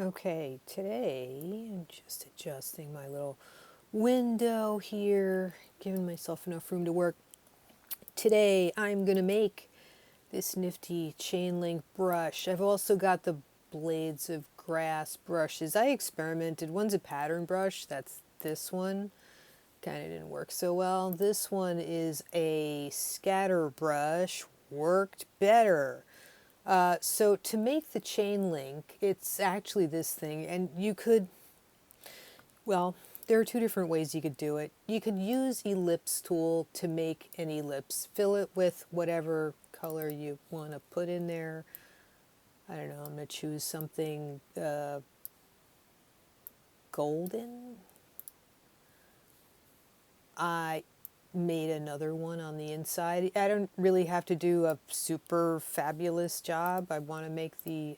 Okay, today I'm just adjusting my little window here, giving myself enough room to work. Today I'm going to make this nifty chain link brush. I've also got the blades of grass brushes. I experimented. One's a pattern brush, that's this one. Kind of didn't work so well. This one is a scatter brush, worked better. So to make the chain link, it's actually this thing, and you could, well, there are two different ways you could do it. You could use ellipse tool to make an ellipse, fill it with whatever color you want to put in there. I don't know, I'm going to choose something golden. I made another one on the inside. I don't really have to do a super fabulous job. I want to make the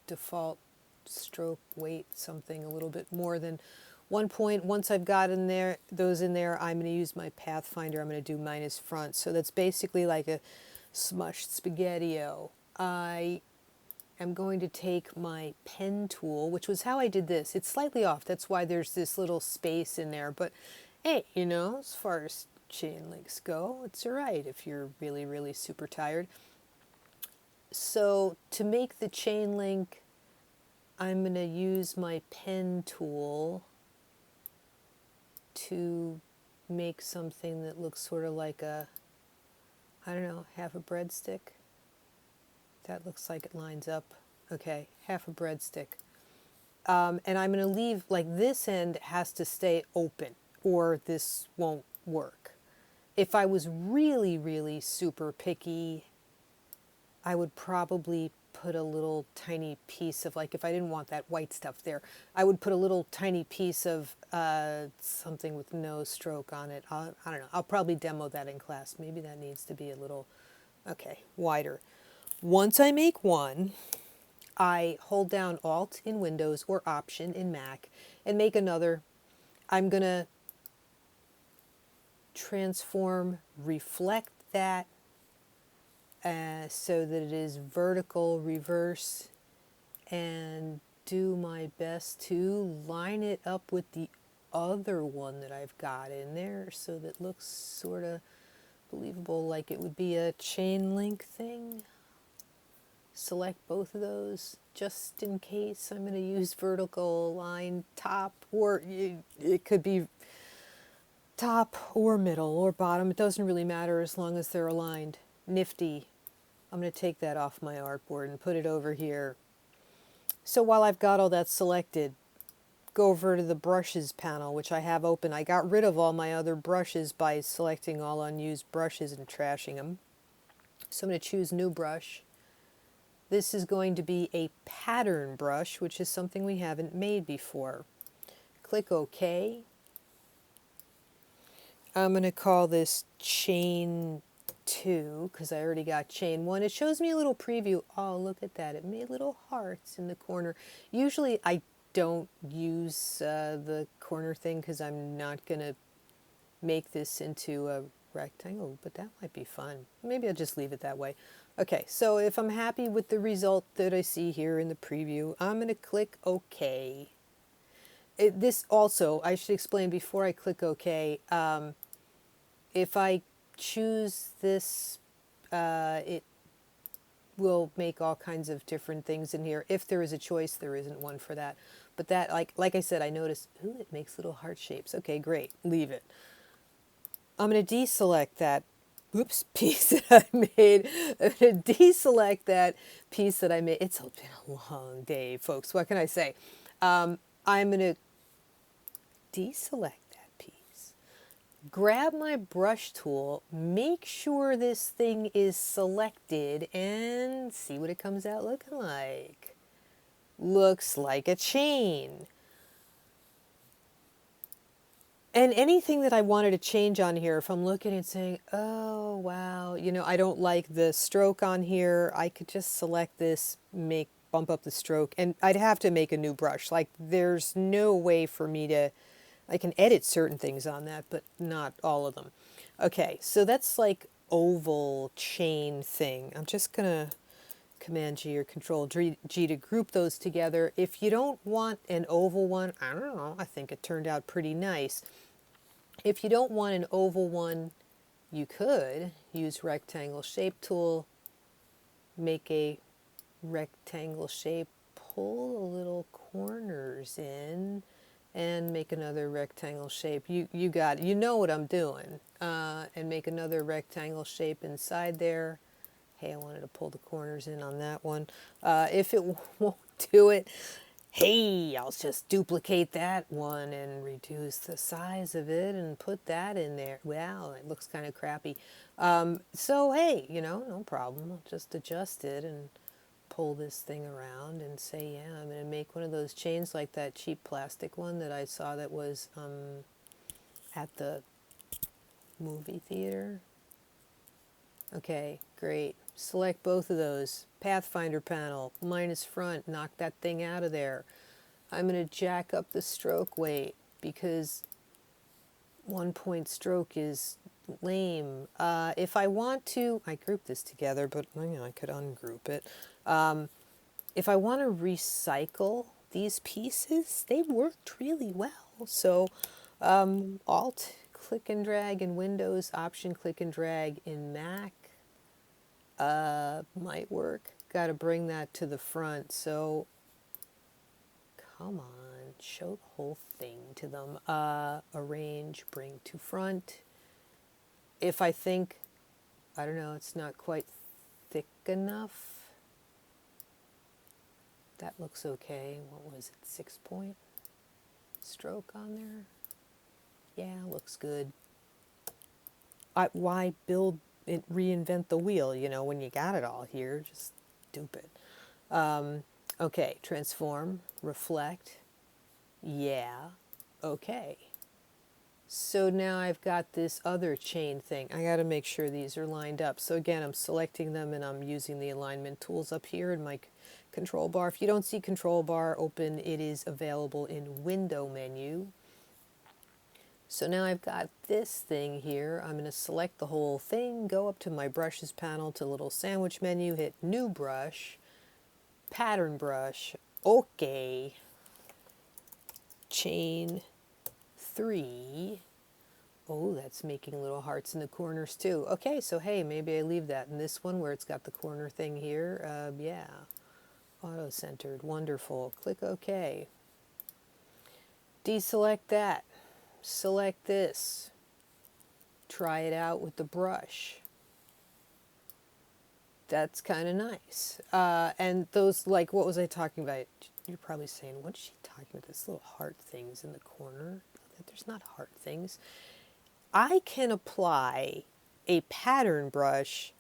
default stroke weight something a little bit more than 1 point. Once I've got in there, those in there, I'm going to use my Pathfinder. I'm going to do minus front. So that's basically like a smushed spaghetti-o. I am going to take my pen tool, which was how I did this. It's slightly off. That's why there's this little space in there. But hey, you know, as far as chain links go, it's all right if you're really, really super tired. So to make the chain link, I'm going to use my pen tool to make something that looks sort of like a, I don't know, half a breadstick. That looks like it lines up. Okay, half a breadstick. And I'm going to leave, like this end has to stay open or this won't work. If I was really, really super picky, I would probably put a little tiny piece of, like, if I didn't want that white stuff there, I would put a little tiny piece of something with no stroke on it. I don't know. I'll probably demo that in class. Maybe that needs to be a little, okay, wider. Once I make one, I hold down Alt in Windows or Option in Mac and make another. I'm going to transform, reflect that so that it is vertical, reverse, and do my best to line it up with the other one that I've got in there so that it looks sort of believable, like it would be a chain link thing. Select both of those just in case I'm going to use vertical line top, or it could be top or middle or bottom. It doesn't really matter as long as they're aligned. Nifty. I'm going to take that off my artboard and put it over here. So while I've got all that selected, go over to the brushes panel, which I have open. I got rid of all my other brushes by selecting all unused brushes and trashing them. So I'm going to choose new brush. This is going to be a pattern brush, which is something we haven't made before. Click OK. I'm going to call this chain 2 because I already got chain 1. It shows me a little preview. Oh, look at that. It made little hearts in the corner. Usually I don't use the corner thing because I'm not going to make this into a rectangle, but that might be fun. Maybe I'll just leave it that way. Okay, so if I'm happy with the result that I see here in the preview, I'm going to click OK. This also, I should explain before I click OK, if I choose this, it will make all kinds of different things in here. If there is a choice, there isn't one for that. But that, like I said, I noticed, ooh, it makes little heart shapes. Okay, great, leave it. I'm going to deselect that piece that I made. I'm going to deselect that piece that I made. It's been a long day, folks. What can I say? I'm going to deselect that piece. Grab my brush tool, make sure this thing is selected, and see what it comes out looking like. Looks like a chain. And anything that I wanted to change on here, if I'm looking and saying, oh, wow, you know, I don't like the stroke on here, I could just select this, bump up the stroke, and I'd have to make a new brush. Like, there's no way for me to, I can edit certain things on that, but not all of them. Okay, so that's like oval chain thing. I'm just going to Command G or Control G to group those together. If you don't want an oval one, I don't know, I think it turned out pretty nice. If you don't want an oval one, you could use rectangle shape tool, make a rectangle shape, pull the little corners in, and make another rectangle shape. You got it. You know what I'm doing. And make another rectangle shape inside there. Hey, I wanted to pull the corners in on that one. If it won't do it, hey, I'll just duplicate that one and reduce the size of it and put that in there. Wow, it looks kind of crappy. So, hey, no problem. I'll just adjust it and pull this thing around and say, yeah, I'm going to make one of those chains like that cheap plastic one that I saw that was at the movie theater. Okay, great. Select both of those. Pathfinder panel, minus front, knock that thing out of there. I'm going to jack up the stroke weight because 1-point stroke is lame. If I want to, I group this together, but I could ungroup it. If I want to recycle these pieces, they worked really well. So Alt click and drag in Windows, Option click and drag in Mac might work. Got to bring that to the front. So come on, show the whole thing to them. Arrange, bring to front. If I think, I don't know, it's not quite thick enough. That looks okay. What was it, 6-point stroke on there? Yeah, looks good. Why build it, reinvent the wheel, when you got it all here? Just stupid. Okay, transform, reflect. Yeah, okay. So now I've got this other chain thing. I got to make sure these are lined up. So again, I'm selecting them and I'm using the alignment tools up here in my control bar. If you don't see control bar open, it is available in window menu. So now I've got this thing here. I'm going to select the whole thing, go up to my brushes panel to little sandwich menu, hit new brush, pattern brush, okay, chain 3. Oh, that's making little hearts in the corners too. Okay, so hey, maybe I leave that in this one where it's got the corner thing here. Yeah, auto-centered, wonderful. Click OK. Deselect that. Select this. Try it out with the brush. That's kind of nice. And those, like, what was I talking about? You're probably saying, what is she talking about? These little heart things in the corner. There's not heart things. I can apply a pattern brush,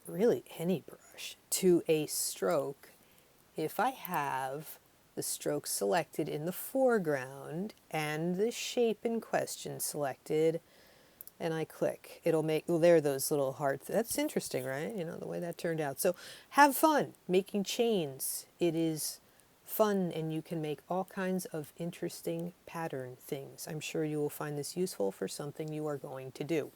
really any brush, to a stroke if I have the stroke selected in the foreground and the shape in question selected, and I click. It'll make, well, there are those little hearts. That's interesting, right? The way that turned out. So have fun making chains. It is fun, and you can make all kinds of interesting pattern things. I'm sure you will find this useful for something you are going to do.